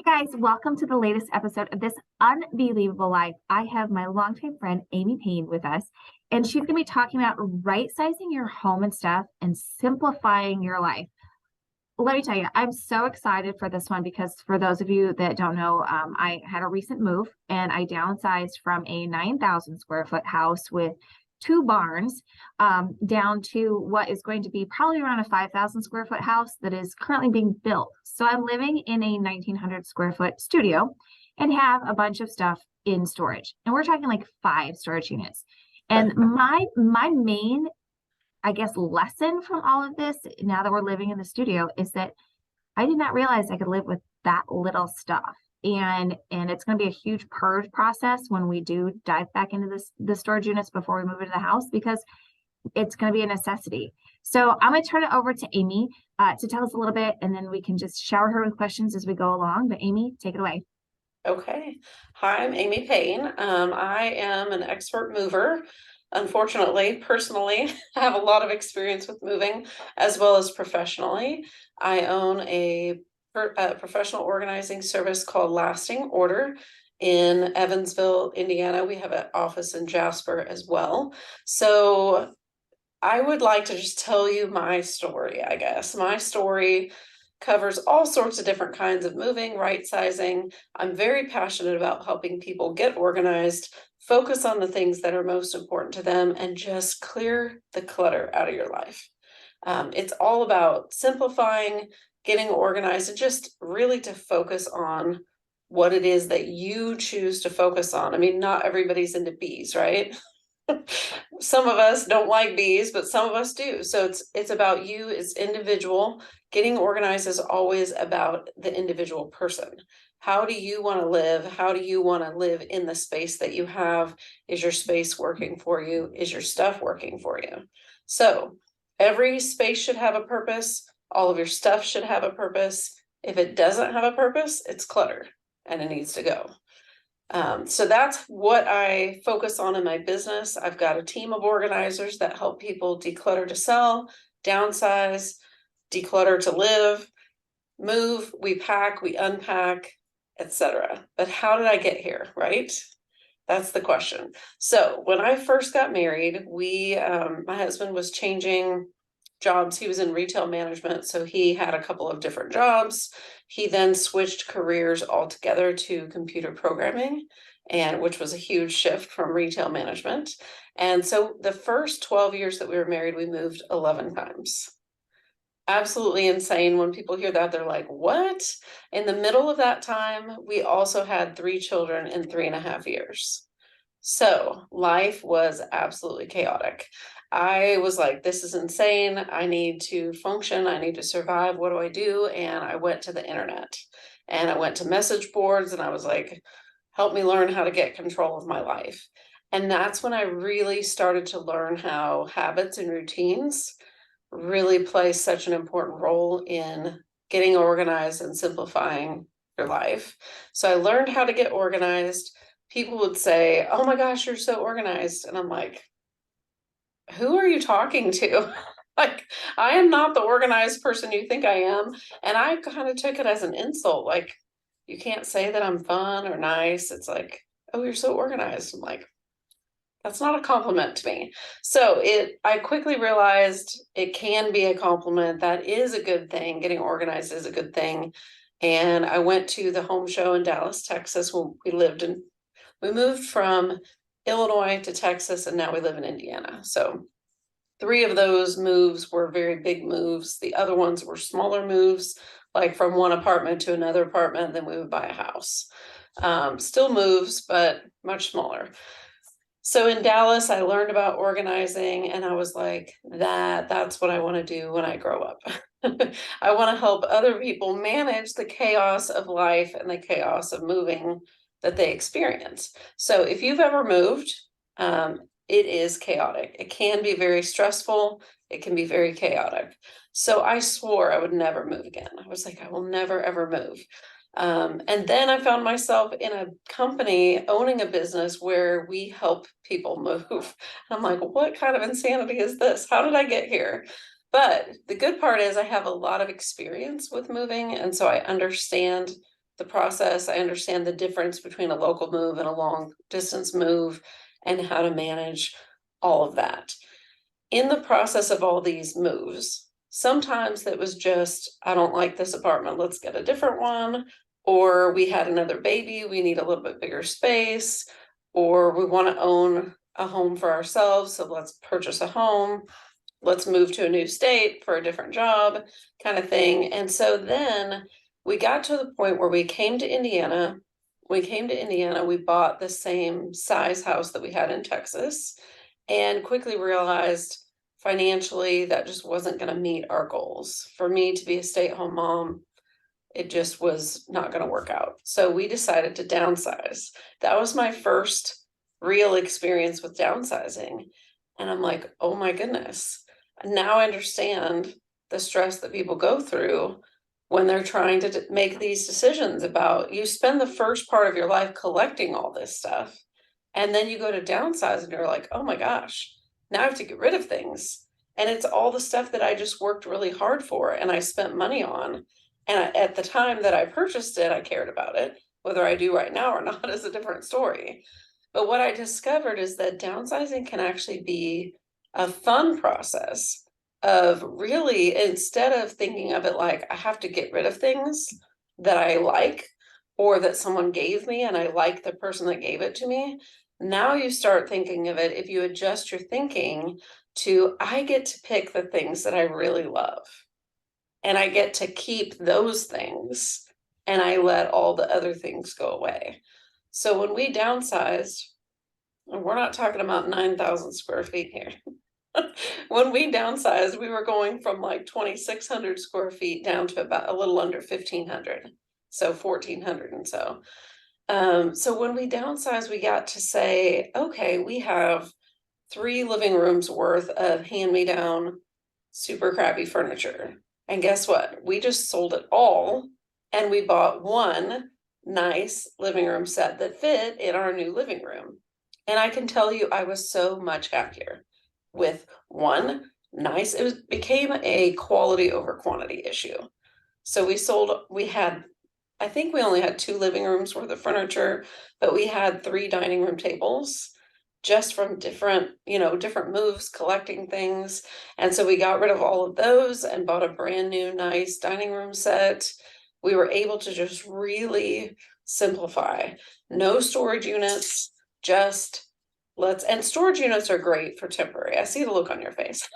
guys, welcome to the latest episode of this UnBee-lievable Life. I have my longtime friend Amy Payne with us, and she's going to be talking about right-sizing your home and stuff and simplifying your life. Let me tell you, I'm so excited for this one because for those of you that don't know, I had a recent move and I downsized from a 9,000 square foot house with two barns down to what is going to be probably around a 5,000 square foot house that is currently being built. So I'm living in a 1,900 square foot studio and have a bunch of stuff in storage. And we're talking like 5 storage units. And my main, I guess, lesson from all of this, now that we're living in the studio, is that I did not realize I could live with that little stuff. And it's going to be a huge purge process when we do dive back into the storage units before we move into the house, because it's going to be a necessity. So I'm going to turn it over to Amy to tell us a little bit, and then we can just shower her with questions as we go along. But Amy, take it away. Okay. Hi, I'm Amy Payne. I am an expert mover. Unfortunately, personally, I have a lot of experience with moving as well as professionally. I own a professional organizing service called Lasting Order in Evansville, Indiana. We have an office in Jasper as well. So I would like to just tell you my story, I guess. My story covers all sorts of different kinds of moving, right-sizing. I'm very passionate about helping people get organized, focus on the things that are most important to them, and just clear the clutter out of your life. It's all about simplifying, getting organized, and just really to focus on what it is that you choose to focus on. I mean, not everybody's into bees, right? Some of us don't like bees, but some of us do. So it's about you as individual. Getting organized is always about the individual person. How do you want to live? How do you want to live in the space that you have? Is your space working for you? Is your stuff working for you? So every space should have a purpose. All of your stuff should have a purpose. If it doesn't have a purpose, it's clutter and it needs to go. So that's what I focus on in my business. I've got a team of organizers that help people declutter to sell, downsize, declutter to live, move, we pack, we unpack, etc. But how did I get here, right? That's the question. So when I first got married, my husband was changing jobs. He was in retail management, so he had a couple of different jobs. He then switched careers altogether to computer programming, and which was a huge shift from retail management. And so the first 12 years that we were married, we moved 11 times. Absolutely insane. When people hear that, they're like, what? In the middle of that time, we also had 3 children in 3.5 years. So life was absolutely chaotic. I was like, this is insane. I need to function. I need to survive. What do I do? And I went to the internet and I went to message boards and I was like, help me learn how to get control of my life. And that's when I really started to learn how habits and routines really play such an important role in getting organized and simplifying your life. So I learned how to get organized. People would say, oh my gosh, you're so organized. And I'm like, who are you talking to? Like, I am not the organized person you think I am. And I kind of took it as an insult. Like, you can't say that I'm fun or nice. It's like, oh, you're so organized. I'm like, that's not a compliment to me. So I quickly realized it can be a compliment. That is a good thing. Getting organized is a good thing. And I went to the home show in Dallas, Texas, when we moved from Illinois to Texas, and now we live in Indiana. So 3 of those moves were very big moves. The other ones were smaller moves, like from one apartment to another apartment, then we would buy a house. Still moves, but much smaller. So in Dallas, I learned about organizing and I was like, that's what I want to do when I grow up. I want to help other people manage the chaos of life and the chaos of moving that they experience. So if you've ever moved, it is chaotic. It can be very stressful. It can be very chaotic. So I swore I would never move again. I was like, I will never, ever move. And then I found myself in a company owning a business where we help people move. I'm like, what kind of insanity is this? How did I get here? But the good part is I have a lot of experience with moving. And so I understand the process. I understand the difference between a local move and a long distance move and how to manage all of that. In the process of all these moves, sometimes it was just, I don't like this apartment, let's get a different one. Or we had another baby, we need a little bit bigger space. Or we want to own a home for ourselves, so let's purchase a home. Let's move to a new state for a different job, kind of thing. And so then we got to the point where we came to Indiana. We bought the same size house that we had in Texas, and quickly realized financially that just wasn't going to meet our goals. For me to be a stay-at-home mom, it just was not going to work out. So we decided to downsize. That was my first real experience with downsizing. And I'm like, oh my goodness, now I understand the stress that people go through when they're trying to make these decisions about, you spend the first part of your life collecting all this stuff. And then you go to downsize and you're like, oh my gosh, now I have to get rid of things. And it's all the stuff that I just worked really hard for and I spent money on. And at the time that I purchased it, I cared about it. Whether I do right now or not is a different story. But what I discovered is that downsizing can actually be a fun process of really, instead of thinking of it like I have to get rid of things that I like or that someone gave me and I like the person that gave it to me, now you start thinking of it, if you adjust your thinking to, I get to pick the things that I really love and I get to keep those things and I let all the other things go away. So when we downsized, and we're not talking about 9,000 square feet here. When we downsized, we were going from like 2,600 square feet down to about a little under 1,500. So 1,400 and so. So when we downsized, we got to say, okay, we have 3 living rooms worth of hand-me-down, super crappy furniture. And guess what? We just sold it all and we bought one nice living room set that fit in our new living room. And I can tell you, I was so much happier with one nice, became a quality over quantity issue. So I think we only had 2 living rooms worth of furniture, but we had 3 dining room tables just from different moves, collecting things. And so we got rid of all of those and bought a brand new nice dining room set. We were able to just really simplify. No storage units, just and storage units are great for temporary. I see the look on your face.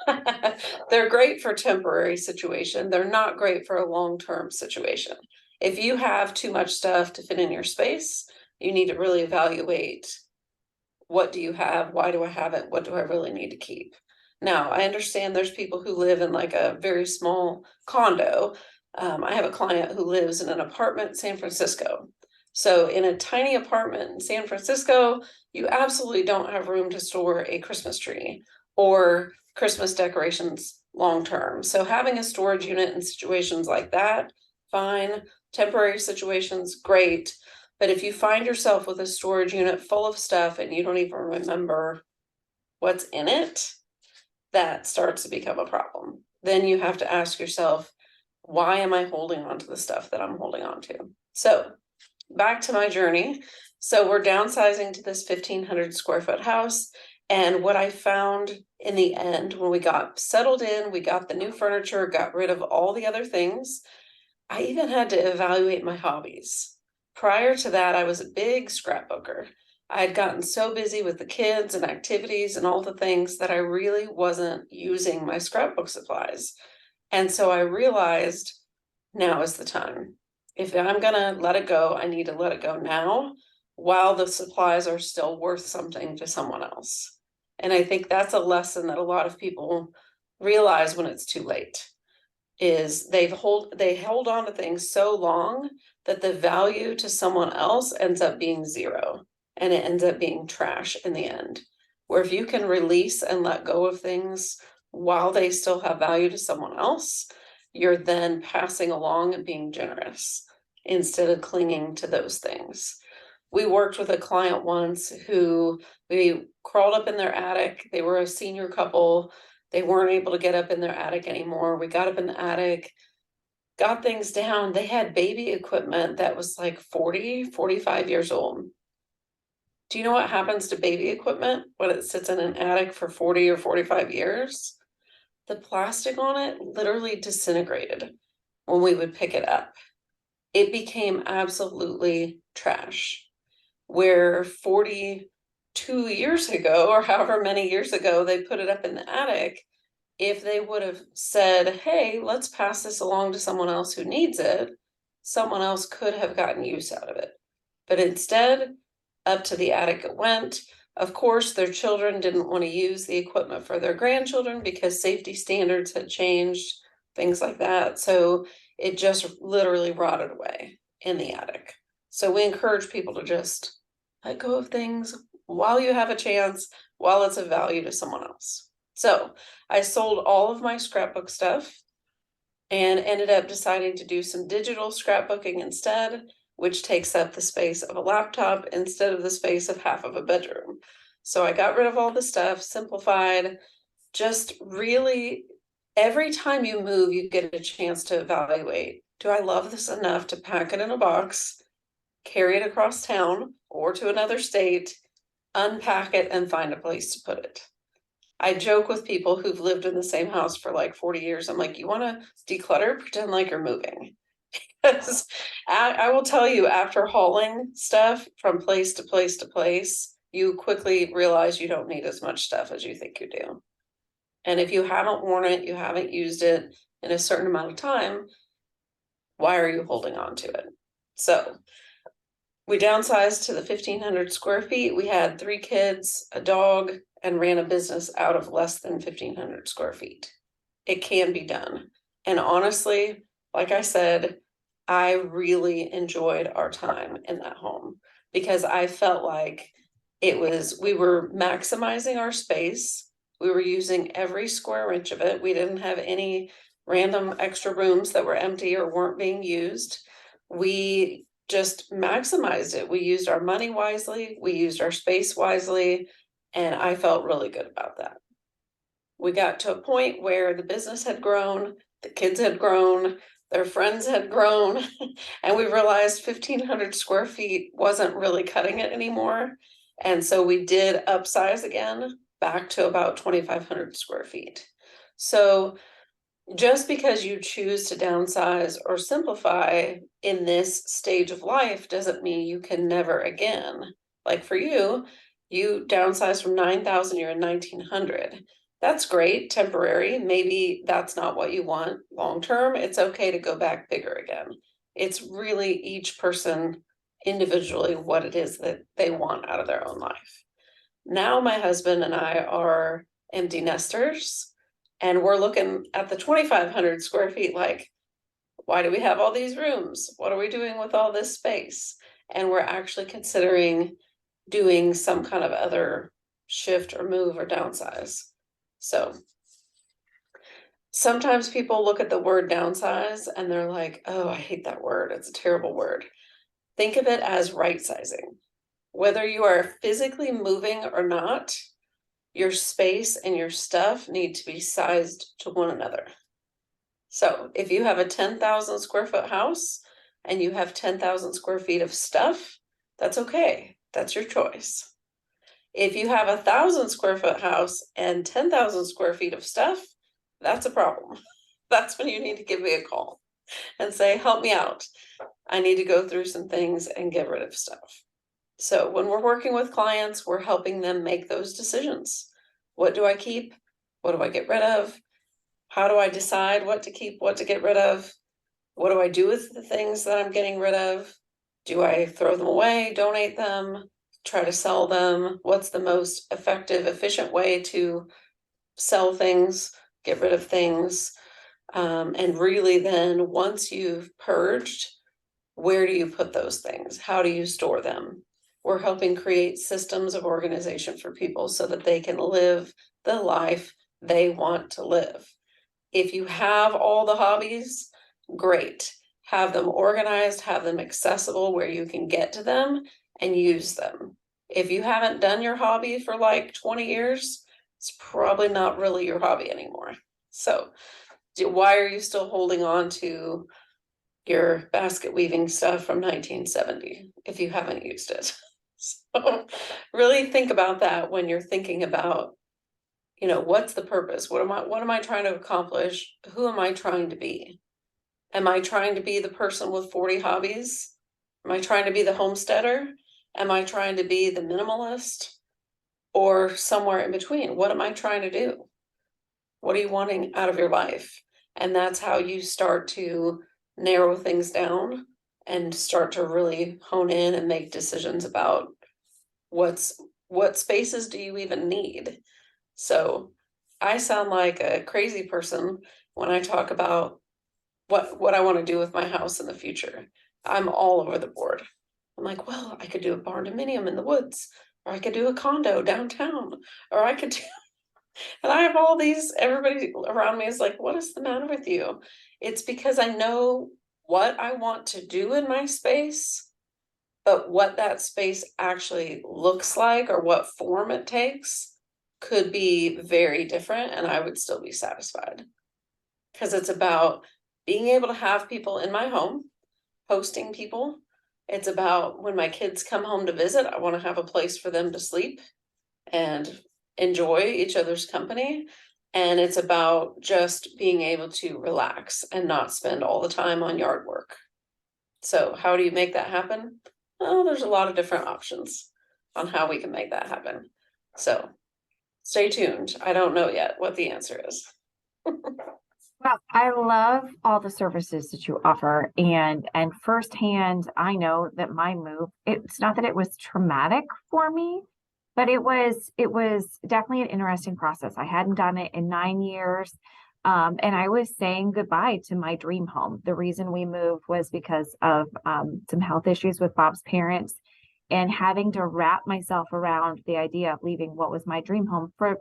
They're great for temporary situation. They're not great for a long-term situation. If you have too much stuff to fit in your space, you need to really evaluate, what do you have? Why do I have it? What do I really need to keep? Now, I understand there's people who live in like a very small condo. I have a client who lives in an apartment in San Francisco. So in a tiny apartment in San Francisco, you absolutely don't have room to store a Christmas tree or Christmas decorations long term. So having a storage unit in situations like that, fine. Temporary situations, great. But if you find yourself with a storage unit full of stuff and you don't even remember what's in it, that starts to become a problem. Then you have to ask yourself, why am I holding on to the stuff that I'm holding on to? So back to my journey. So we're downsizing to this 1,500 square foot house. And what I found in the end, when we got settled in, we got the new furniture, got rid of all the other things. I even had to evaluate my hobbies. Prior to that, I was a big scrapbooker. I had gotten so busy with the kids and activities and all the things that I really wasn't using my scrapbook supplies. And so I realized now is the time. If I'm gonna let it go, I need to let it go now while the supplies are still worth something to someone else. And I think that's a lesson that a lot of people realize when it's too late. Is they hold on to things so long that the value to someone else ends up being zero and it ends up being trash in the end. Where if you can release and let go of things while they still have value to someone else, you're then passing along and being generous instead of clinging to those things. We worked with a client once who we crawled up in their attic. They were a senior couple. They weren't able to get up in their attic anymore. We got up in the attic. got things down. They had baby equipment that was like 40, 45 years old. Do you know what happens to baby equipment when it sits in an attic for 40 or 45 years? The plastic on it literally disintegrated when we would pick it up. It became absolutely trash. Where 42 years ago, or however many years ago, they put it up in the attic, if they would have said, hey, let's pass this along to someone else who needs it, someone else could have gotten use out of it. But instead, up to the attic it went. Of course, their children didn't want to use the equipment for their grandchildren because safety standards had changed, things like that. So it just literally rotted away in the attic. So we encourage people to just let go of things while you have a chance, while it's of value to someone else. So I sold all of my scrapbook stuff and ended up deciding to do some digital scrapbooking instead, which takes up the space of a laptop instead of the space of half of a bedroom. So I got rid of all the stuff, simplified, just really every time you move, you get a chance to evaluate, do I love this enough to pack it in a box, carry it across town or to another state, unpack it, and find a place to put it? I joke with people who've lived in the same house for like 40 years. I'm like, you want to declutter, pretend like you're moving. Because I will tell you, after hauling stuff from place to place to place, you quickly realize you don't need as much stuff as you think you do. And if you haven't worn it, you haven't used it in a certain amount of time, why are you holding on to it? So we downsized to the 1,500 square feet. We had 3 kids, a dog, and ran a business out of less than 1,500 square feet. It can be done. And honestly, like I said, I really enjoyed our time in that home because I felt like we were maximizing our space. We were using every square inch of it. We didn't have any random extra rooms that were empty or weren't being used. We just maximized it. We used our money wisely, we used our space wisely, and I felt really good about that. We got to a point where the business had grown, the kids had grown, their friends had grown, and we realized 1,500 square feet wasn't really cutting it anymore. And so we did upsize again back to about 2,500 square feet. So just because you choose to downsize or simplify in this stage of life doesn't mean you can never again. Like for you, you downsize from 9,000, you're in 1,900. That's great, temporary. Maybe that's not what you want long term. It's okay to go back bigger again. It's really each person individually what it is that they want out of their own life. Now my husband and I are empty nesters, and we're looking at the 2,500 square feet like, why do we have all these rooms? What are we doing with all this space? And we're actually considering doing some kind of other shift or move or downsize. So sometimes people look at the word downsize and they're like, oh, I hate that word. It's a terrible word. Think of it as right sizing. Whether you are physically moving or not, your space and your stuff need to be sized to one another. So if you have a 10,000 square foot house and you have 10,000 square feet of stuff, that's okay. That's your choice. If you have 1,000 square foot house and 10,000 square feet of stuff, that's a problem. That's when you need to give me a call and say, help me out. I need to go through some things and get rid of stuff. So when we're working with clients, we're helping them make those decisions. What do I keep? What do I get rid of? How do I decide what to keep, what to get rid of? What do I do with the things that I'm getting rid of? Do I throw them away, donate them, try to sell them? What's the most effective, efficient way to sell things, get rid of things? And really then once you've purged, where do you put those things? How do you store them? We're helping create systems of organization for people so that they can live the life they want to live. If you have all the hobbies, great. Have them organized, have them accessible where you can get to them and use them. If you haven't done your hobby for like 20 years, it's probably not really your hobby anymore. So why are you still holding on to your basket weaving stuff from 1970 if you haven't used it. So really think about that when you're thinking about, what's the purpose? What am I trying to accomplish? Who am I trying to be? Am I trying to be the person with 40 hobbies? Am I trying to be the homesteader? Am I trying to be the minimalist? Or somewhere in between? What am I trying to do? What are you wanting out of your life? And that's how you start to narrow things down and start to really hone in and make decisions about what spaces do you even need. So I sound like a crazy person when I talk about what I want to do with my house in the future. I'm all over the board. I'm like, well, I could do a barn dominium in the woods, or I could do a condo downtown, or I could do, and I have all these, everybody around me is like, what is the matter with you? It's because I know what I want to do in my space, but what that space actually looks like or what form it takes could be very different, and I would still be satisfied. Because it's about being able to have people in my home, hosting people. It's about when my kids come home to visit, I want to have a place for them to sleep and enjoy each other's company. And it's about just being able to relax and not spend all the time on yard work. So, how do you make that happen? Well, there's a lot of different options on how we can make that happen. So, stay tuned. I don't know yet what the answer is. Well, I love all the services that you offer, and firsthand, I know that my move, it's not that it was traumatic for me, but it was definitely an interesting process. I hadn't done it in 9 years. And I was saying goodbye to my dream home. The reason we moved was because of some health issues with Bob's parents, and having to wrap myself around the idea of leaving what was my dream home for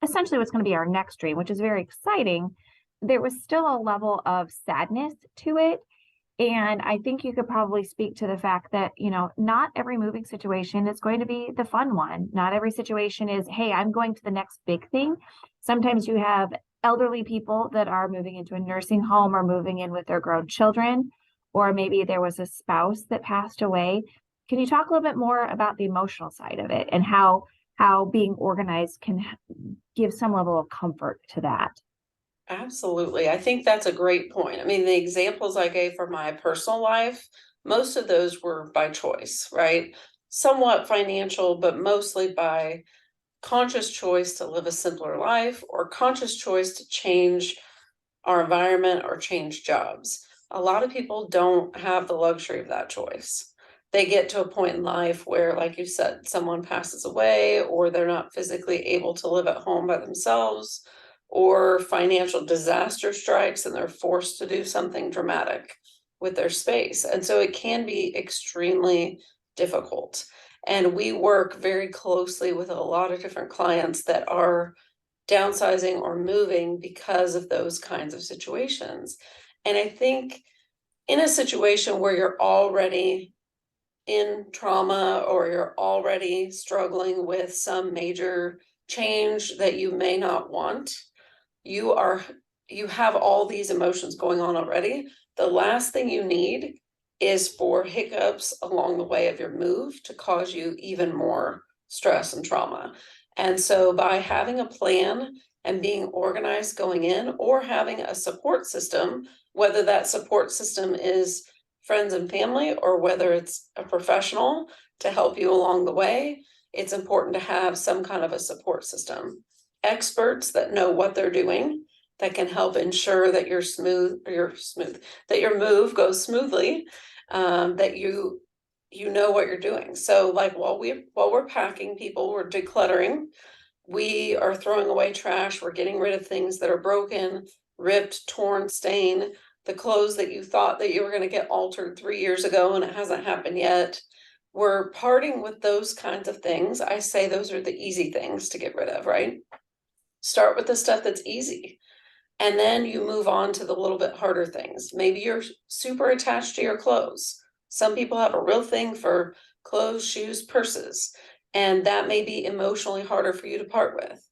essentially what's going to be our next dream, which is very exciting. There was still a level of sadness to it. And I think you could probably speak to the fact that, not every moving situation is going to be the fun one. Not every situation is, hey, I'm going to the next big thing. Sometimes you have elderly people that are moving into a nursing home or moving in with their grown children, or maybe there was a spouse that passed away. Can you talk a little bit more about the emotional side of it and how being organized can give some level of comfort to that? Absolutely. I think that's a great point. I mean, the examples I gave for my personal life, most of those were by choice, right? Somewhat financial, but mostly by conscious choice to live a simpler life or conscious choice to change our environment or change jobs. A lot of people don't have the luxury of that choice. They get to a point in life where, like you said, someone passes away, or they're not physically able to live at home by themselves, or financial disaster strikes and they're forced to do something dramatic with their space. And so it can be extremely difficult. And we work very closely with a lot of different clients that are downsizing or moving because of those kinds of situations. And I think in a situation where you're already in trauma or you're already struggling with some major change that you may not want, you are you have all these emotions going on already. The last thing you need is for hiccups along the way of your move to cause you even more stress and trauma. And so by having a plan and being organized going in, or having a support system, whether that support system is friends and family or whether it's a professional to help you along the way, it's important to have some kind of a support system. Experts that know what they're doing, that can help ensure that that your move goes smoothly, that you know what you're doing. So like while we're packing, people, we're decluttering, we are throwing away trash, we're getting rid of things that are broken, ripped, torn, stained, the clothes that you thought that you were going to get altered 3 years ago and it hasn't happened yet. We're parting with those kinds of things. I say those are the easy things to get rid of, right? Start with the stuff that's easy. And then you move on to the little bit harder things. Maybe you're super attached to your clothes. Some people have a real thing for clothes, shoes, purses, and that may be emotionally harder for you to part with.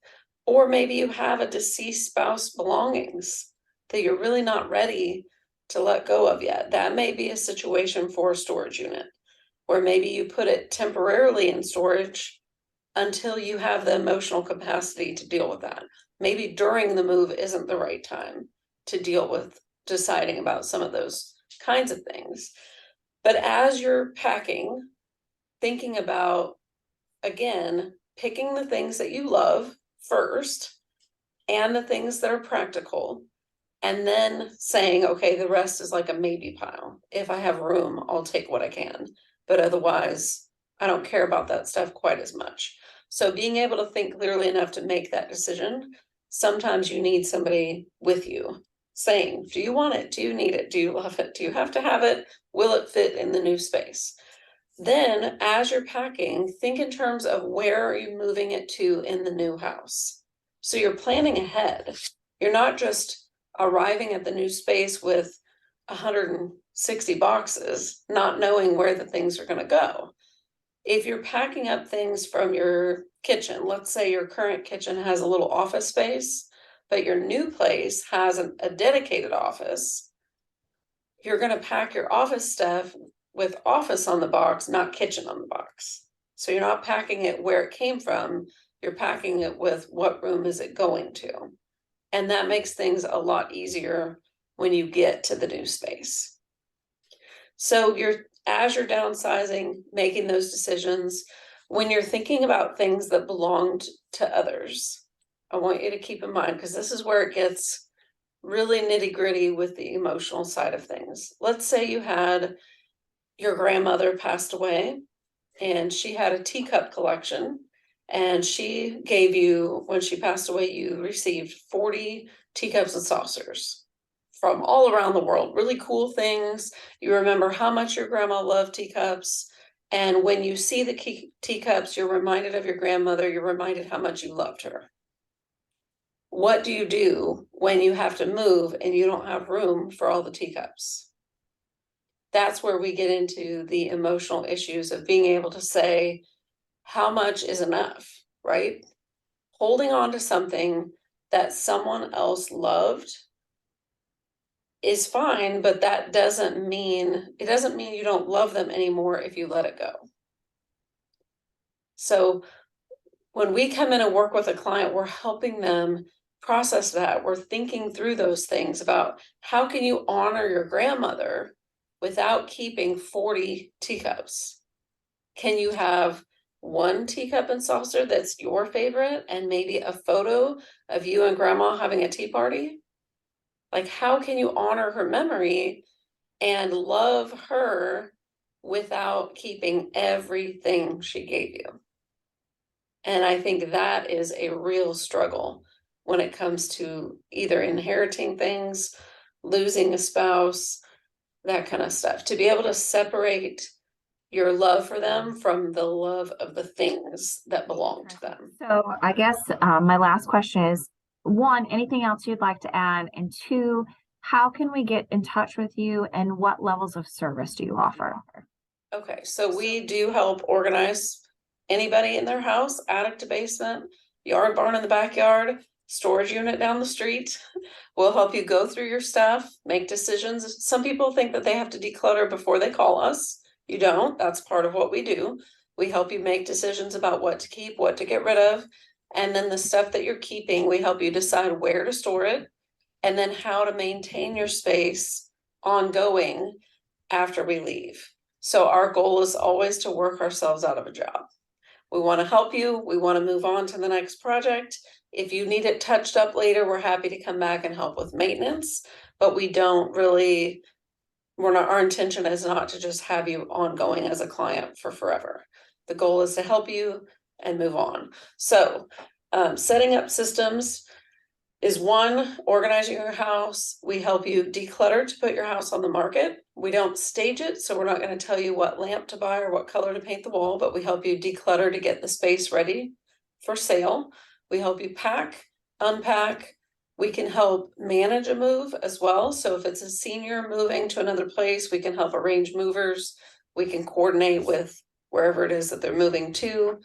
Or maybe you have a deceased spouse belongings that you're really not ready to let go of yet. That may be a situation for a storage unit, where maybe you put it temporarily in storage until you have the emotional capacity to deal with that. Maybe during the move isn't the right time to deal with deciding about some of those kinds of things. But as you're packing, thinking about, again, picking the things that you love first and the things that are practical, and then saying, okay, the rest is like a maybe pile. If I have room, I'll take what I can, but otherwise, I don't care about that stuff quite as much. So being able to think clearly enough to make that decision, sometimes you need somebody with you saying, do you want it? Do you need it? Do you love it? Do you have to have it? Will it fit in the new space? Then, as you're packing, think in terms of where are you moving it to in the new house. So you're planning ahead. You're not just arriving at the new space with 160 boxes, not knowing where the things are going to go. If you're packing up things from your kitchen, let's say your current kitchen has a little office space, but your new place has a dedicated office, you're going to pack your office stuff with office on the box, not kitchen on the box. So you're not packing it where it came from, you're packing it with what room is it going to. And that makes things a lot easier when you get to the new space. So as you're downsizing, making those decisions, when you're thinking about things that belonged to others, I want you to keep in mind, because this is where it gets really nitty gritty with the emotional side of things. Let's say you had your grandmother passed away and she had a teacup collection, and she gave you, when she passed away, you received 40 teacups and saucers from all around the world, really cool things. You remember how much your grandma loved teacups. And when you see the teacups, you're reminded of your grandmother, you're reminded how much you loved her. What do you do when you have to move and you don't have room for all the teacups? That's where we get into the emotional issues of being able to say, how much is enough, right? Holding on to something that someone else loved is fine, but that doesn't mean you don't love them anymore if you let it go. So when we come in and work with a client, we're helping them process that. We're thinking through those things about how can you honor your grandmother without keeping 40 teacups? Can you have one teacup and saucer that's your favorite and maybe a photo of you and grandma having a tea party? Like, how can you honor her memory and love her without keeping everything she gave you? And I think that is a real struggle when it comes to either inheriting things, losing a spouse, that kind of stuff. To be able to separate your love for them from the love of the things that belong to them. So I guess my last question is, one, anything else you'd like to add? And two, how can we get in touch with you and what levels of service do you offer? Okay, so we do help organize anybody in their house, attic to basement, yard barn in the backyard, storage unit down the street. We'll help you go through your stuff, make decisions. Some people think that they have to declutter before they call us. You don't. That's part of what we do. We help you make decisions about what to keep, what to get rid of. And then the stuff that you're keeping, we help you decide where to store it and then how to maintain your space ongoing after we leave. So our goal is always to work ourselves out of a job. We want to help you. We want to move on to the next project. If you need it touched up later, we're happy to come back and help with maintenance, but our intention is not to just have you ongoing as a client for forever. The goal is to help you and move on. So setting up systems is one. Organizing your house. We help you declutter to put your house on the market. We don't stage it, so we're not going to tell you what lamp to buy or what color to paint the wall, but we help you declutter to get the space ready for sale. We help you pack, unpack. We can help manage a move as well. So if it's a senior moving to another place, we can help arrange movers. We can coordinate with wherever it is that they're moving to,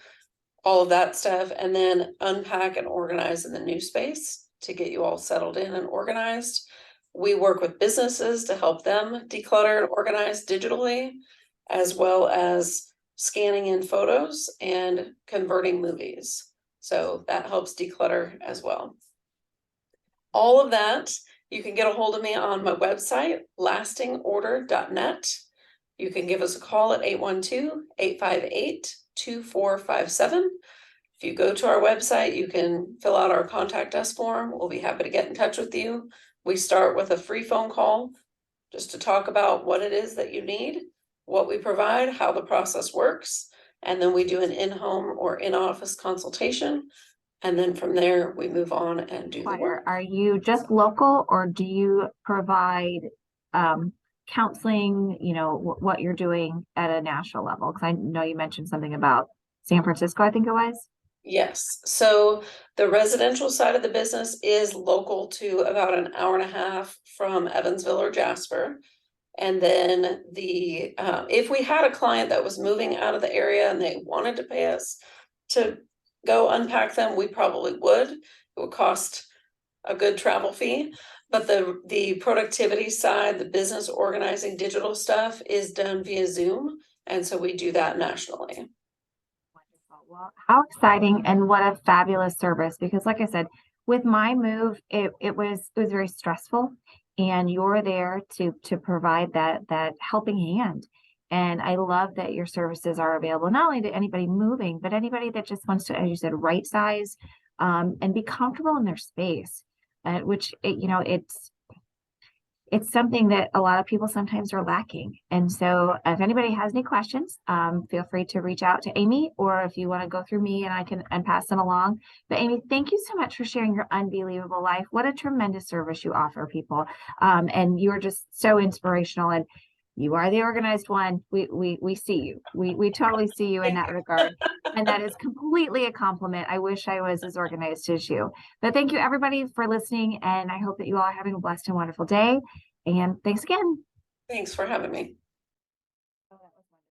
all of that stuff, and then unpack and organize in the new space to get you all settled in and organized. We work with businesses to help them declutter and organize digitally, as well as scanning in photos and converting movies. So that helps declutter as well. All of that, you can get a hold of me on my website, lastingorder.net. You can give us a call at 812-858-2457. If you go to our website, you can fill out our contact us form. We'll be happy to get in touch with you. We start with a free phone call just to talk about what it is that you need, what we provide, how the process works, and then we do an in-home or in-office consultation. And then from there, we move on and do the work. Are you just local, or do you provide counseling, what you're doing at a national level? Because I know you mentioned something about San Francisco, I think it was. Yes, so the residential side of the business is local to about an hour and a half from Evansville or Jasper. And then if we had a client that was moving out of the area and they wanted to pay us to go unpack them, we probably would. It would cost a good travel fee. But the productivity side, the business organizing digital stuff is done via Zoom. And so we do that nationally. Wonderful. Well, how exciting, and what a fabulous service, because like I said, with my move, it was very stressful, and you're there to provide that helping hand. And I love that your services are available not only to anybody moving, but anybody that just wants to, as you said, right size, and be comfortable in their space, which it's something that a lot of people sometimes are lacking. And so if anybody has any questions, feel free to reach out to Amy, or if you want to go through me and I can pass them along. But Amy, thank you so much for sharing your unbelievable life. What a tremendous service you offer people. And you're just so inspirational, and you are the organized one. We see you. We totally see you in that regard. And that is completely a compliment. I wish I was as organized as you. But thank you, everybody, for listening. And I hope that you all are having a blessed and wonderful day. And thanks again. Thanks for having me.